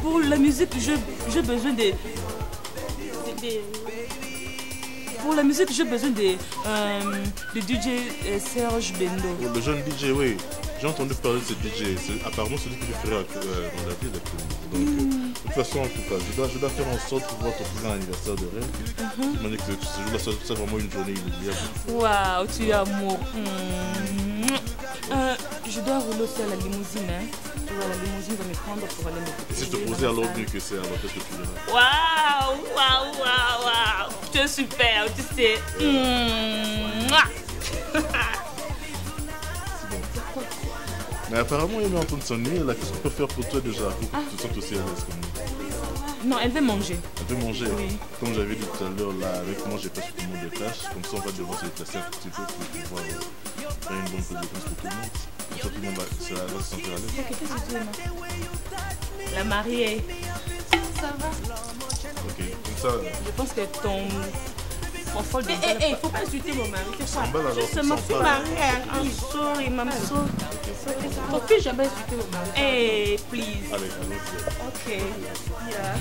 Pour la musique, j'ai besoin Pour la musique, j'ai besoin de DJ Serge Bendo. Le jeune DJ, oui. J'ai entendu parler de ce DJ. C'est apparemment celui qui fait dans la ville. Donc, de toute façon, en tout cas, je dois faire en sorte de pouvoir t'offrir un anniversaire de rêve. Je me dis que ce jour-là, c'est vraiment une journée inoubliable. Waouh, tu es amour. Je dois rouler aussi à la limousine. Hein. Tu vois, la limousine va me prendre pour aller me... Et si je te posais alors mieux que c'est, alors qu'est-ce que tu dirais? Waouh, waouh, waouh, waouh. Tu es super, tu sais. Mais apparemment, il est en train de s'ennuyer là. Qu'est-ce qu'on peut faire pour toi déjà pour que tu te sentes aussi à l'aise comme nous? Non, elle veut manger. Elle veut manger? Oui. Comme j'avais dit tout à l'heure, là, avec moi, j'ai pas tout le monde de tâches. Comme ça, on va devoir se déplacer un petit peu pour pouvoir faire une bonne connaissance pour tout le monde. Comme ça, tout le monde va se sentir à l'aise. Ok, qu'est-ce que tu veux, la mariée. Ça va? Ok, comme ça. Je pense que ton... il faut pas insulter mon mari. C'est ma fille mariée. I'm sorry, I'm sorry. Ton fils jamais insulté mon mari. Hey, please. Allez, allons-y. Ok. Yeah.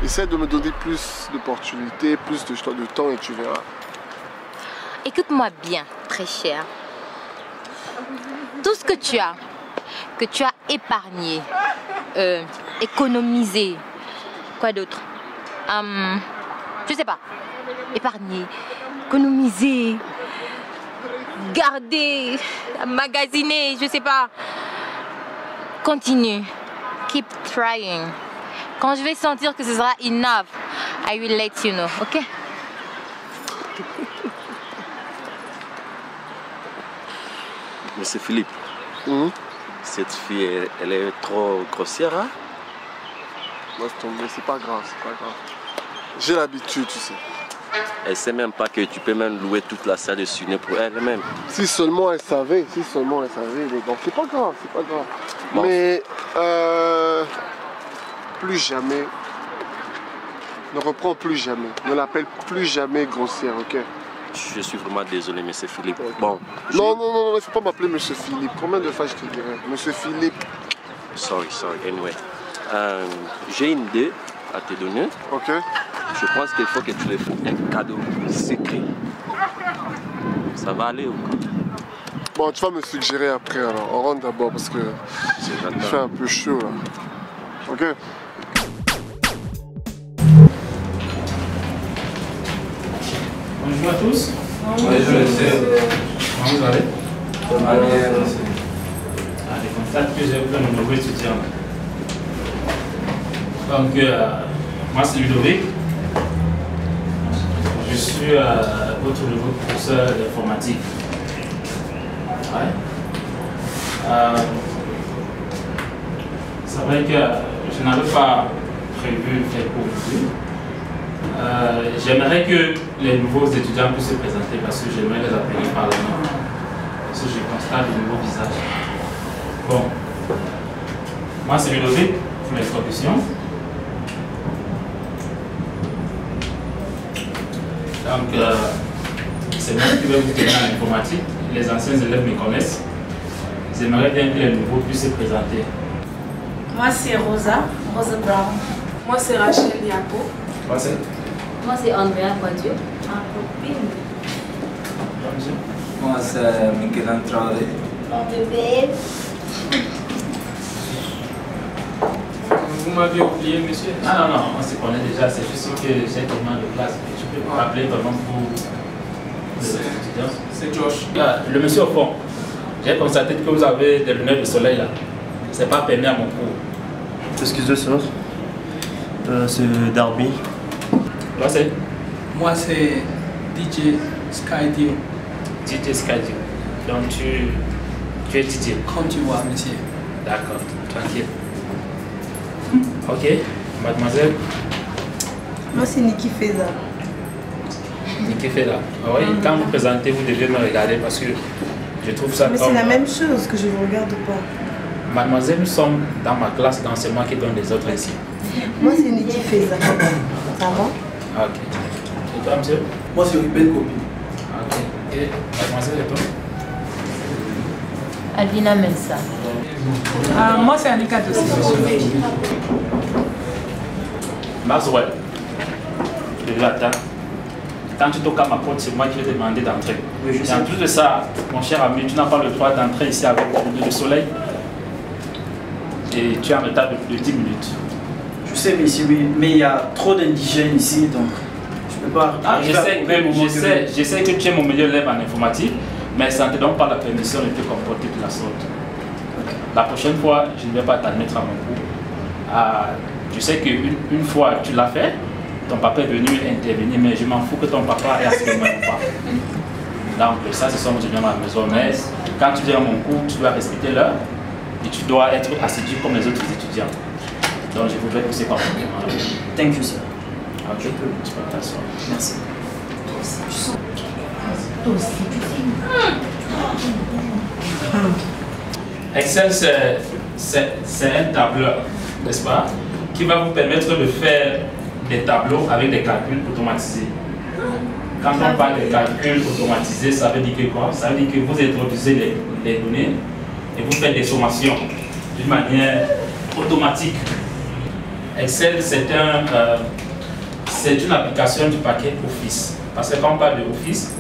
Essaie de me donner plus d'opportunités, plus de temps et tu verras. Écoute-moi bien, très cher. Tout ce que tu as épargné, économisé, quoi d'autre? Je sais pas. Épargner, économiser, garder, magasiner, je sais pas. Continue. Keep trying. Quand je vais sentir que ce sera enough, I will let you know, ok? Monsieur Philippe, cette fille, elle est trop grossière, hein? Laisse tomber, c'est pas grave, c'est pas grave. J'ai l'habitude, tu sais. Elle sait même pas que tu peux même louer toute la salle de ciné pour elle-même. Si seulement elle savait, mais bon, c'est pas grave, c'est pas grave. Bon. Mais plus jamais, ne reprends plus jamais, ne l'appelle plus jamais grossière, ok? Je suis vraiment désolé, monsieur Philippe. Bon. Non, il ne faut pas m'appeler monsieur Philippe. Combien de fois je te dirais? Monsieur Philippe. Sorry, anyway. J'ai une idée à te donner. Ok. Je pense qu'il faut que tu lui fasses un cadeau secret. Ça va aller ou quoi? Bon, tu vas me suggérer après alors. On rentre d'abord parce que il fait un peu chaud là. Ok? Bonjour à tous. Bonjour. Comment vous allez? Allez, constate que j'ai plein de nouveaux étudiants. Donc, moi c'est Ludovic. Je suis votre nouveau professeur d'informatique. Ouais. C'est vrai que je n'avais pas prévu faire pour aujourd'hui. J'aimerais que les nouveaux étudiants puissent se présenter parce que j'aimerais les appeler par le nom. Parce que je constate de nouveaux visages. Bon. Moi c'est Ludovic pour l'introduction. Donc, c'est moi qui vais vous donner à l'informatique. Les anciens élèves me connaissent. J'aimerais bien que les nouveaux puissent se présenter. Moi, c'est Rosa Brown. Moi, c'est Rachel Diapo. Moi, c'est Andrea Quadio. Moi, c'est Michel Traoré. Vous m'avez oublié, monsieur? Ah non, on se connaît déjà. C'est juste que j'ai tellement de place. Je peux me rappeler vraiment pour les étudiants. C'est Josh. Le monsieur au fond, j'ai constaté que vous avez des lunettes de soleil là. C'est pas permis à mon cours. Excusez moi c'est Darby. Moi c'est DJ Skydio. DJ Skydio. Donc tu es DJ. Comme tu vois, monsieur. D'accord, tranquille. Ok, mademoiselle. Moi c'est Niki Feza. Niki Feza. Ah oui, quand vous présentez, vous devez me regarder parce que je trouve ça. Mais c'est la même chose que je ne regarde pas. Mademoiselle, nous sommes dans ma classe d'enseignement qui donne les autres ici. Moi c'est Niki Feza. Ça va? Ok. Et toi, monsieur? Moi c'est une belle copine. Ok. Et mademoiselle et toi? Alvina Mensa. Moi, c'est Annika Dossi. Maxwell. Attends. Quand tu toques à ma porte, c'est moi qui vais te demander d'entrer. Oui, je sais. Et en plus de ça, mon cher ami, tu n'as pas le droit d'entrer ici avec le soleil. Et tu es en retard de 10 minutes. Je sais, mais ici, oui, mais il y a trop d'indigènes ici, donc je peux pas. Je sais que tu es mon meilleur élève en informatique, mais ça ne te donne pas la permission de te comporter de la sorte. Okay. La prochaine fois, je ne vais pas t'admettre à mon cours. Je sais qu'une fois tu l'as fait, ton papa est venu intervenir, mais je m'en fous que ton papa ait assez de moi ou pas. Donc ça, ce sont mes étudiants à la maison. Mais quand tu viens à mon cours, tu dois respecter l'heure et tu dois être assidu comme les autres étudiants. Donc je voudrais pousser par contre. Thank you, sir. Ok, tu peux t'asseoir. Merci. Excel, c'est un tableur, n'est-ce pas, qui va vous permettre de faire des tableaux avec des calculs automatisés. Quand on parle de calculs automatisés, ça veut dire que quoi? Ça veut dire que vous introduisez les données et vous faites des sommations d'une manière automatique. Excel, c'est une application du paquet Office. Parce que quand on parle de Office,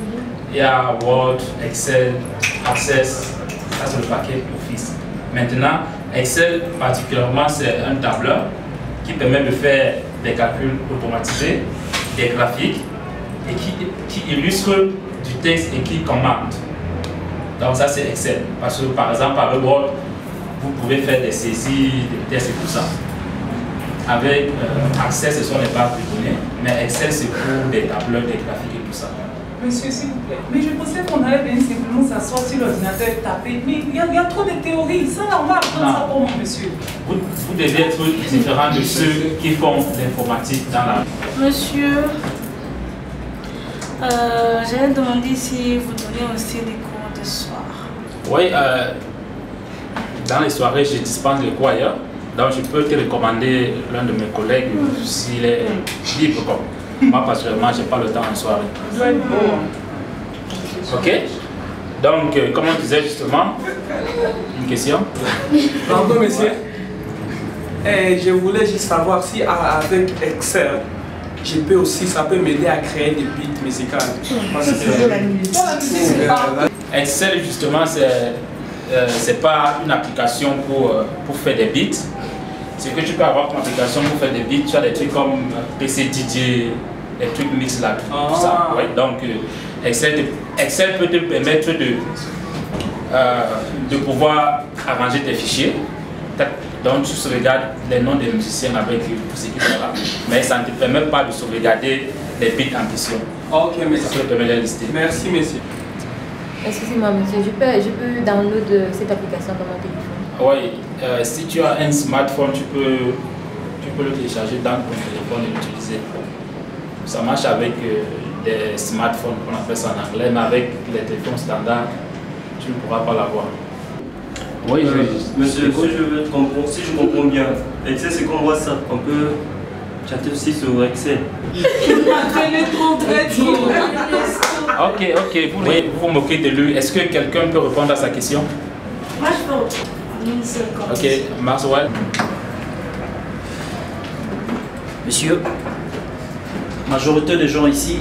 il y a Word, Excel, Access, ça c'est le paquet Office. Maintenant, Excel particulièrement, c'est un tableur qui permet de faire des calculs automatisés, des graphiques et qui illustre du texte et qui commande. Donc ça c'est Excel. Parce que par exemple, avec Word, vous pouvez faire des saisies, des tests et tout ça. Avec Access, ce sont les bases de données, mais Excel c'est pour des tableurs, des graphiques et tout ça. Monsieur, s'il vous plaît. Mais je pensais qu'on allait venir simplement s'asseoir sur l'ordinateur et taper. Mais il y a trop de théories. Ça, on va apprendre ça pour moi, monsieur. Vous devez être différent de ceux qui font l'informatique dans la... Monsieur, j'allais demander si vous donnez aussi des cours de soir. Oui, dans les soirées, je dispense les cours ailleurs. Donc, je peux te recommander l'un de mes collègues s'il est libre. Moi, personnellement, je n'ai pas le temps en soirée. Ça doit être beau. Ok? Donc, comme on disait justement, une question? Pardon, monsieur. Je voulais juste savoir si avec Excel, je peux aussi, ça peut m'aider à créer des beats musicales. Excel, justement, c'est pas une application pour faire des beats. C'est que tu peux avoir comme application pour faire des beats. Tu as des trucs comme PC DJ, des trucs mix là, tout ça. Ouais, donc, Excel peut te permettre de pouvoir arranger tes fichiers. Donc, tu sauvegardes les noms des musiciens avec tout ce qui est là. Mais ça ne te permet pas de sauvegarder les beats en question. Ok, merci. Ça peut te permettre de lister. Merci, monsieur. Excusez-moi, monsieur, je peux download cette application dans mon téléphone? Oui, si tu as un smartphone, tu peux le télécharger dans ton téléphone et l'utiliser. Ça marche avec des smartphones, on appelle ça en anglais, mais avec les téléphones standards, tu ne pourras pas l'avoir. Oui, monsieur, si je comprends bien, Excel c'est comme WhatsApp, on peut chatter aussi sur Excel. Ok, vous vous moquez de lui. Est-ce que quelqu'un peut répondre à sa question? Moi, je peux répondre. Ok, Maxwell. Monsieur, la majorité des gens ici,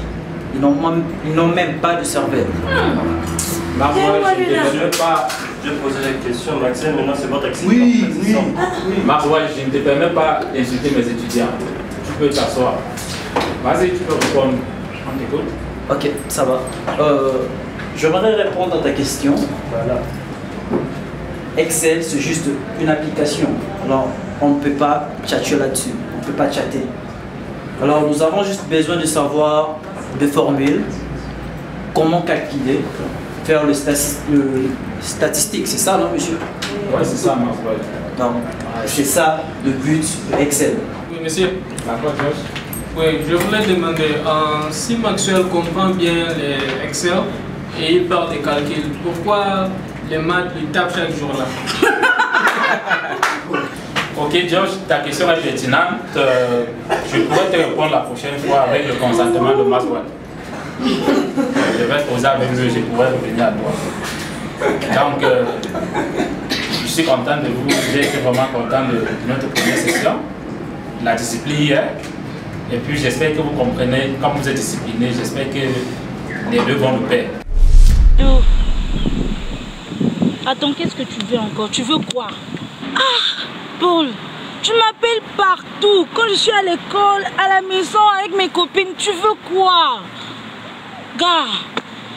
ils n'ont même pas de cervelle. Maxwell, je ne te pas... Je poser la question, Maxime, maintenant c'est votre accident. Oui. Maxwell, je ne te permets pas d'insulter mes étudiants. Tu peux t'asseoir. Vas-y, tu peux répondre. On t'écoute. Ok, ça va. J'aimerais répondre à ta question. Voilà. Excel, c'est juste une application. Alors, on ne peut pas chatter là-dessus. On ne peut pas chatter. Alors, nous avons juste besoin de savoir des formules, comment calculer, faire le statistique, c'est ça, non, monsieur? Oui, c'est ça, Maxwell. Donc, c'est ça le but de Excel. Oui, monsieur. D'accord, Georges? Oui, je voulais demander, si Maxwell comprend bien les Excel et il parle des calculs, pourquoi les maths lui tapent chaque jour là? Ok, Georges, ta question est pertinente. Je pourrais te répondre la prochaine fois avec le consentement de Maxwell. Je vais poser avec lui, je pourrais revenir à toi. Donc, je suis content de vous, j'ai été vraiment content de notre première session, la discipline hier. Et puis j'espère que vous comprenez, comme vous êtes discipliné, j'espère que les deux vont nous pair. Attends, qu'est-ce que tu veux encore? Tu veux quoi? Ah, Paul, tu m'appelles partout. Quand je suis à l'école, à la maison, avec mes copines, tu veux quoi? Gars,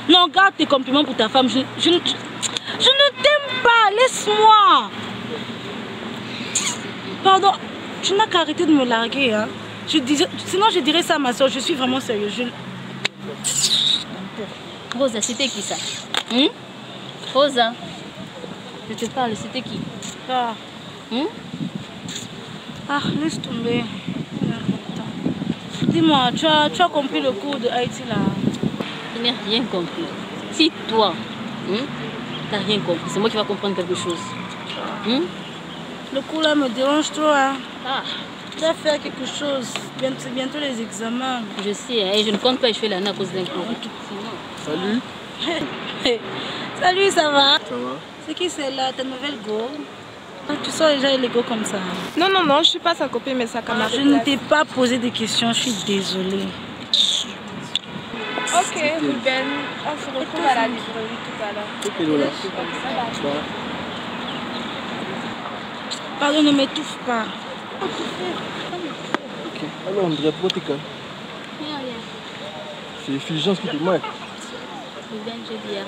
non, garde tes compliments pour ta femme. Je ne t'aime pas, laisse-moi. Pardon, tu n'as qu'à arrêter de me larguer, hein. Sinon je dirais ça à ma soeur, je suis vraiment sérieuse. Rosa, c'était qui ça? Rosa, je te parle, c'était qui? Laisse tomber. Dis-moi, tu as compris le cours de Haïti là? Je n'ai rien compris. Si toi, tu n'as rien compris, c'est moi qui vais comprendre quelque chose. Le cours là me dérange trop, hein. Tu dois faire quelque chose. Bientôt les examens. Je sais, et je ne compte pas échouer l'année à cause d'un cours. Salut. Salut, ça va? Ça va. C'est qui celle-là, ta nouvelle go? Tu sors déjà les go comme ça? Non, non, non, je suis pas sa copine, mais sa camarade. Je ne t'ai pas posé des questions, je suis désolée. Ok, Ruben, on se retrouve à la librairie tout à l'heure. Ok, Lola. Pardon, ne m'étouffe pas. Ok, alors Andrea, pourquoi t'es calme? Rien. C'est Fulgence qui te marque. Ruben, je dis rien.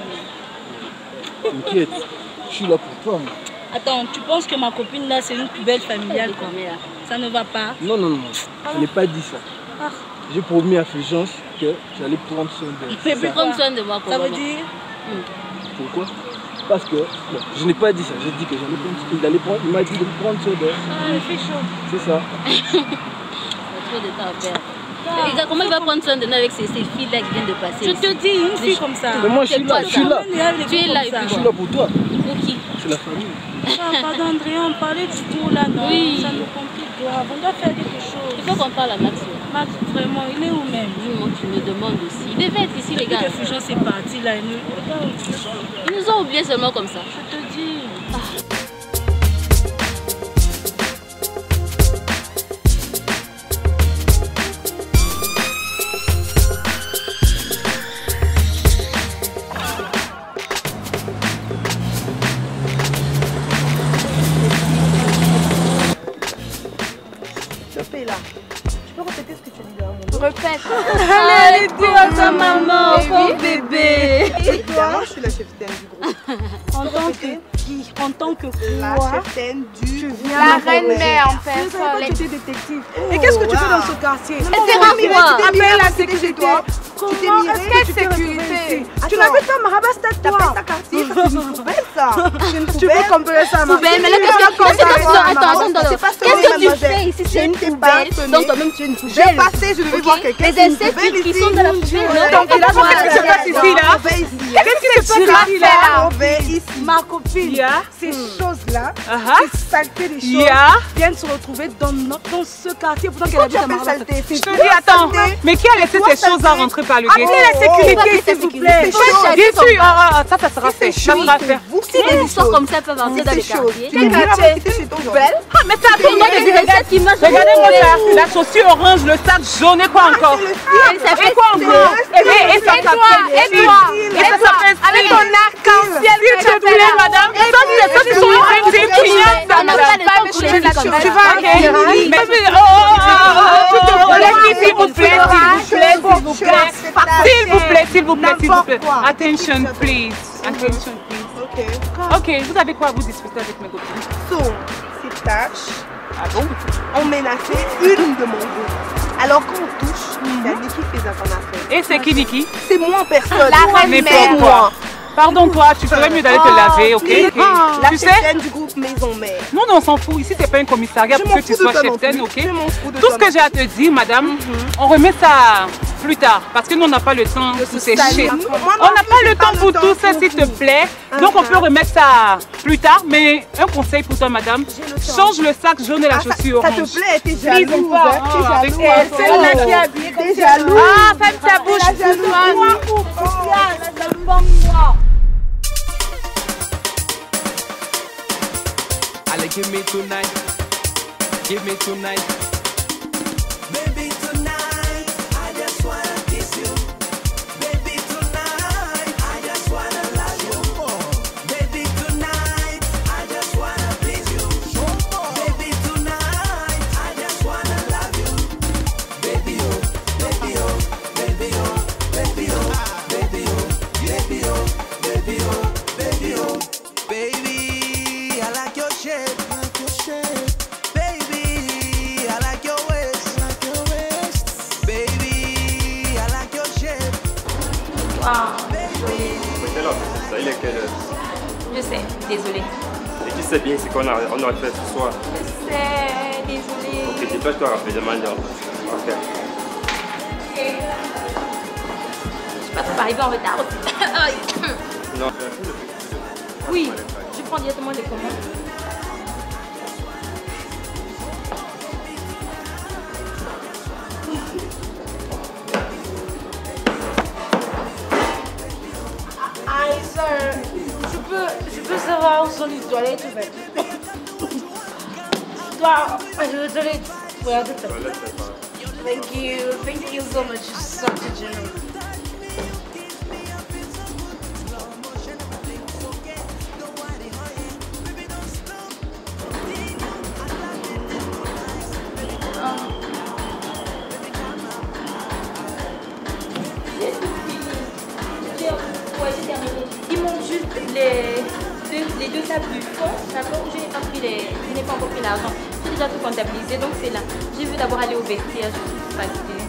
T'inquiète, je suis là pour toi. Attends, tu penses que ma copine là c'est une poubelle familiale quoi? Ça ne va pas? Non, non, non, je n'ai pas dit ça. J'ai promis à Fulgence que j'allais prendre soin d'elle. Mais plus prendre soin de moi, ça veut dire? Pourquoi? Parce que, non, je n'ai pas dit ça, j'ai dit que j'allais prendre, il m'a dit de prendre soin d'elle. Il fait chaud. C'est ça. Trop de temps à perdre. Comment il va prendre soin de nous avec ces filles-là qui viennent de passer? Je te dis, une fille comme ça. Mais moi je suis là, je suis là. Tu es là et puis je suis là pour toi. Pour qui? C'est la famille. Pardon Andrea, on parlait du cours là, non? Oui. Ça nous complique grave, on doit faire quelque chose. Il faut qu'on parle à Max. Max, vraiment, il est où même? Dis-moi, tu me demandes aussi. Il devait être ici, les gars. Depuis que Fulgence est parti là, ils nous ont oubliés seulement comme ça. Je te dis. Répète. Elle est dure à sa maman, pauvre bébé. Et toi, je suis la cheftaine du groupe. En tant que qui? En tant que la quoi? cheftaine du groupe. La reine-mère en fait. fait. Tu étais détective. Et qu'est-ce que tu fais dans ce quartier? Elle s'est ramenée. Appelle la sécurité. Tu t'es mirée que tu t'es retrouvée ici. Tu n'avais pas Marabasta, toi. T'appelles ça quartier, ça c'est une poubelle ça. Tu veux comparer ça à ma poubelle? Mais là, qu'est-ce que tu fais ici? C'est une poubelle. Donc toi-même tu es une poubelle. Je vais passer, je vais voir quelqu'un. Les insectes qui sont dans la poubelle. Donc là, qu'est-ce qui se passe ici là? Qu'est-ce qui se passe ici là? Ma copine, ces choses-là, ces saletés des choses viennent se retrouver dans ce quartier. Pourtant qu'elle habite à Marabasta. Je te dis, attends, mais qui a laissé ces choses-là rentrer par le gate? Appelez la sécurité, s'il vous plaît. Bien sûr, ça sera fait. Ça sera fait. Si des histoires comme ça peuvent entrer dans les quartiers. Quel quartier? Mais c'est à ton nom de dire qui marche. Regardez-moi ça. La chaussure orange, le sac jaune et quoi encore? Et quoi encore? Et ça s'appelle. Et ça s'appelle. Avec ton arc-en-ciel. S'il te plaît, madame. Ça, c'est sont en train de clients. On n'a pas le temps pour les filles comme ça. Tu vas arrêter. S'il vous plaît, s'il vous plaît. Attention, please. Attention, please. Ok, vous avez quoi à vous discuter avec mes copines? Ces tâches ont menacé une de mon groupe. Alors quand on touche, c'est Niki qui fait ça qu'on a fait. Et c'est qui Niki? C'est moi en personne. La reine-mère. Moi. Pardon toi, tu ferais mieux d'aller te laver, ok? La Tu sais? cheftaine du groupe Maison Mère. Non, on s'en fout. Ici, c'est pas un commissariat pour que tu sois cheftaine, ok? Tout ce que j'ai à te dire, madame, on remet ça plus tard. Parce que nous, on n'a pas le temps pour sécher. On n'a pas le temps pour tout ça, s'il te plaît. Donc, on peut remettre ça plus tard. Mais un conseil pour toi, madame, change le sac jaune et la chaussure orange. Ça te plaît, t'es jalouse. Avec elle. Celle-là qui a habillé, t'es jalouse. Ah, ferme ta bouche, jalouse. Give me tonight. Give me tonight. Baby, tonight, I just wanna kiss you. Baby, tonight, I just wanna love you. Baby, tonight, I just wanna please you. Baby, tonight, I just wanna love you. Baby, oh, baby, oh, baby, oh, baby, oh, baby, oh, baby, oh, baby, oh, baby, oh. Baby, I like your shape. Baby, I like your waist. Baby, I like your shape. C'est là, ça, il est quelle heure? Je sais, désolée. Et tu sais bien ce qu'on aurait fait ce soir. Je sais, désolée. Ok, dépêche-toi rapidement, ok. Je sais pas trop arriver en retard aussi. Non. Oui, je prends directement les commandes. Aïe, sœur, je peux savoir où sont les toilettes, en fait. Toi, je veux te les... Regarde ça. Thank you so much. You're such a generous. Il manque juste les deux tables du fond, d'accord? Je n'ai pas encore pris l'argent. J'ai déjà tout comptabilisé, donc c'est là. J'ai vu d'abord aller au vestiaire, je suis fatiguée.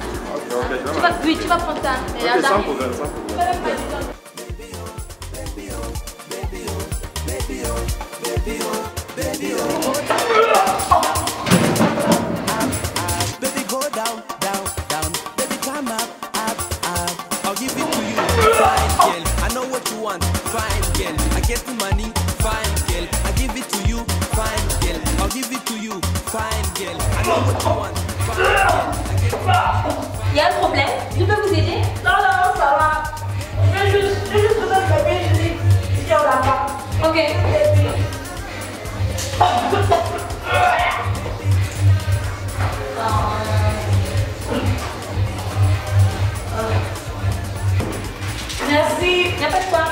Oui, tu vas prendre ça. Ok, sans problème, sans problème. Baby, go down, down, down. Baby, come up, up, up. I'll give it to you, fine girl. I know what you want, fine girl. I get the money, fine girl. I give it to you, fine girl. I'll give it to you, fine girl. I know what you want, fine girl. Il y a un problème? Je peux vous aider? Non, ça va. Je vais juste remettre le bébé, je dis, viens là-bas. Ok. Merci. Il n'y a pas de quoi.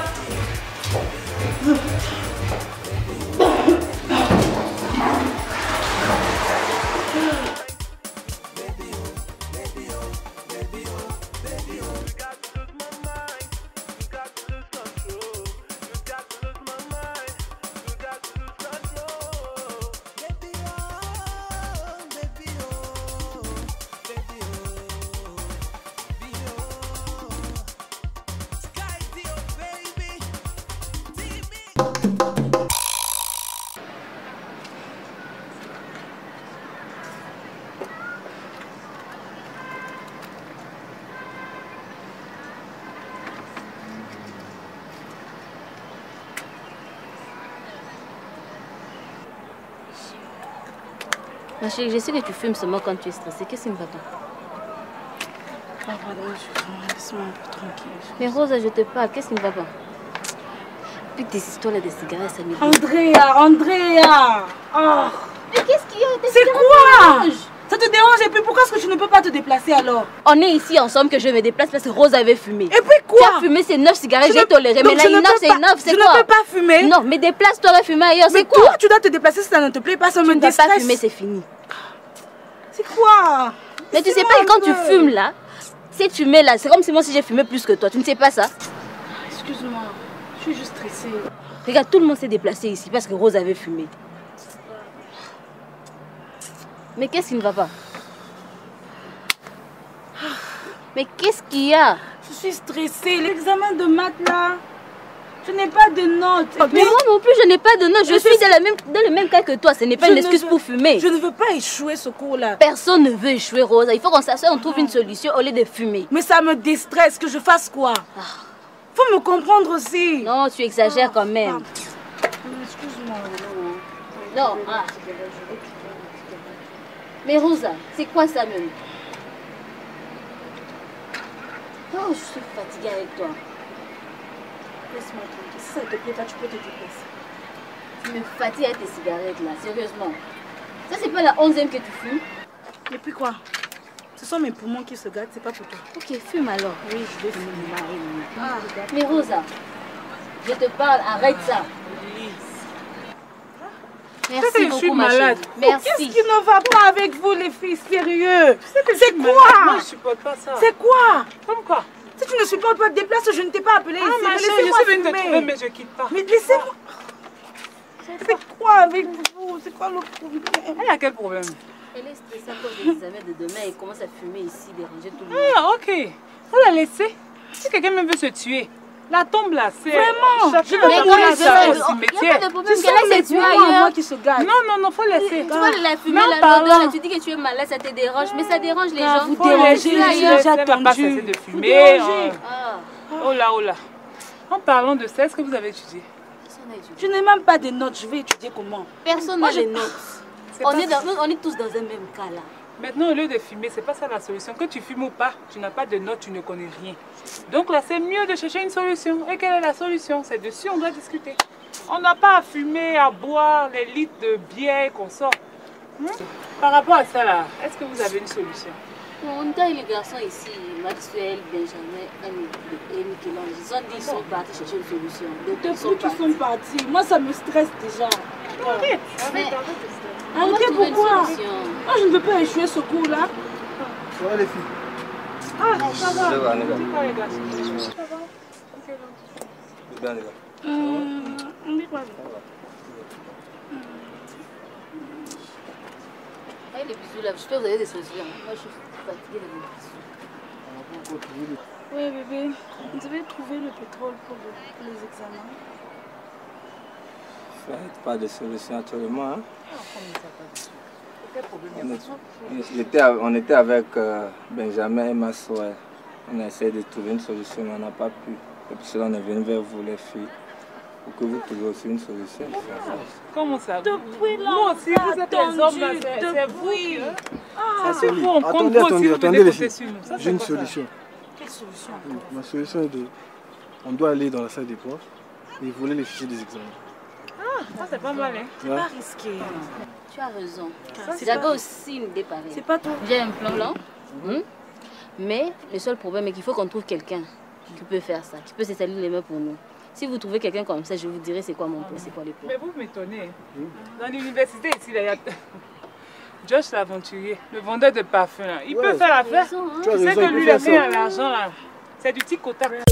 Ma chérie, je sais que tu fumes seulement quand tu es stressée. Qu'est-ce qui ne va pas? Ah, pardon, laisse-moi un peu tranquille. Mais Rosa, je te parle. Qu'est-ce qui ne va pas? Puis tes histoires là, des cigarettes, ça m'énerve. Andrea oh. Mais qu'est-ce qu'il y a? C'est quoi? Ça te dérange et puis pourquoi est-ce que tu ne peux pas te déplacer alors? On est ici ensemble que je me déplace parce que Rose avait fumé. Et puis quoi? Tu as fumé, c'est 9 cigarettes, j'ai toléré. Mais là, enough, c'est enough, c'est quoi? Je ne peux pas fumer. Non, mais déplace-toi, va fumer ailleurs, c'est quoi? Mais toi, tu dois te déplacer si ça ne te plaît pas, ça me déstresse. Tu ne dois pas fumer, c'est fini. C'est quoi? Mais tu sais pas que quand tu fumes là, si tu mets là, c'est comme si moi si j'ai fumé plus que toi. Tu ne sais pas ça? Excuse-moi, je suis juste stressée. Regarde, tout le monde s'est déplacé ici parce que Rose avait fumé. Mais qu'est-ce qui ne va pas? Mais qu'est-ce qu'il y a? Je suis stressée. L'examen de maths là, je n'ai pas de notes. Mais moi non plus, je n'ai pas de notes. Je suis dans le même cas que toi. Ce n'est pas une excuse pour fumer. Je ne veux pas échouer ce cours-là. Personne ne veut échouer, Rosa. Il faut qu'on s'assoie, on trouve une solution au lieu de fumer. Mais ça me déstresse. Que je fasse quoi? Faut me comprendre aussi. Non, tu exagères quand même. Excuse-moi. Non. Mais Rosa, c'est quoi ça même? Oh, je suis fatiguée avec toi. Laisse-moi tranquille. Si ça te plaît pas, tu peux te déplacer. Tu me fatigues avec tes cigarettes là, sérieusement. Ça, c'est pas la 11e que tu fumes. Et puis quoi? Ce sont mes poumons qui se gâtent, c'est pas pour toi. Ok, fume alors. Oui, je vais fumer. Mais Rosa, je te parle, arrête ça. Merci beaucoup, ma chérie. Merci. Qu'est-ce qui ne va pas avec vous, les filles, sérieux? C'est quoi? Moi, je supporte pas ça. C'est quoi? Comme quoi? Si tu ne supportes pas, déplace, je ne t'ai pas appelé ici. Ma chérie, je suis venue te trouver, mais je quitte pas. Mais laissez-moi. C'est quoi avec vous? C'est quoi le problème? Il y a quel problème? Elle est stressée à cause des examens de demain et commence à fumer ici, déranger tout le monde. Ah, ok. Faut la laisser. Si quelqu'un même veut se tuer, la tombe là, c'est... Vraiment? Chacun doit mourir ça au cimetière. Il n'y a pas de problème qu'elle s'est tuée ailleurs. Qui se gâte. Non, faut laisser. Tu vois la fumée, l'odeur, tu dis que tu es malade, ça te dérange, mais ça dérange les gens. Vous dérangez, j'ai déjà attendu. Pas cesser de fumer. Oh là. En parlant de ça, est-ce que vous avez étudié? Je n'ai même pas de notes, je vais étudier comment? Personne n'a de notes. On est tous dans un même cas là. Maintenant, au lieu de fumer, c'est pas ça la solution. Que tu fumes ou pas, tu n'as pas de notes, tu ne connais rien. Donc là, c'est mieux de chercher une solution. Et quelle est la solution? C'est dessus on doit discuter. On n'a pas à fumer, à boire les litres de bière qu'on sort. Par rapport à ça là, est-ce que vous avez une solution? On a les garçons ici, Maxwell, Benjamin et Michel-Ange. Ils sont partis chercher une solution. Depuis qu'ils sont partis, moi ça me stresse déjà. Arrête. Arrêtez, pourquoi? Moi je ne veux pas échouer ce coup là. Ça va les filles? Ah, ça va. Ça va, C'est quoi les gars? Ça va? C'est bien les gars. On dit quoi? Les bisous là, j'espère que vous avez des solutions. Moi je suis fatiguée de vos bisous. Oui bébé, vous devez trouver le pétrole pour les examens. Pas de solution actuellement. Hein? Problème. On était avec Benjamin et ma soeur. On a essayé de trouver une solution, mais on n'a pas pu. Et puis cela, on est venu vers vous les filles. Pour que vous trouviez aussi une solution. Comment ça? Depuis là, moi aussi, vous êtes des hommes, c'est vous. C'est vous, on compte attendez, vous aussi, vous attendez venez les compter filles. sur nous. Ça, J'ai une c'est quoi, ça? solution. Quelle solution? Ma solution est de... On doit aller dans la salle des profs et voler les fichiers des examens. Ça c'est pas mal, hein? C'est pas risqué. Tu as raison. C'est J'avais pas- aussi une idée pareille. C'est pas tout. J'ai un plan. Mais le seul problème est qu'il faut qu'on trouve quelqu'un qui peut faire ça, qui peut se salir les mains pour nous. Si vous trouvez quelqu'un comme ça, je vous dirai c'est quoi mon plan, c'est quoi les plans. Mais vous m'étonnez. Dans l'université ici, il y a Josh l'aventurier, le vendeur de parfums là. Il peut faire l'affaire. raison, hein. Tu sais que lui, il a fait l'argent là. C'est du petit contact.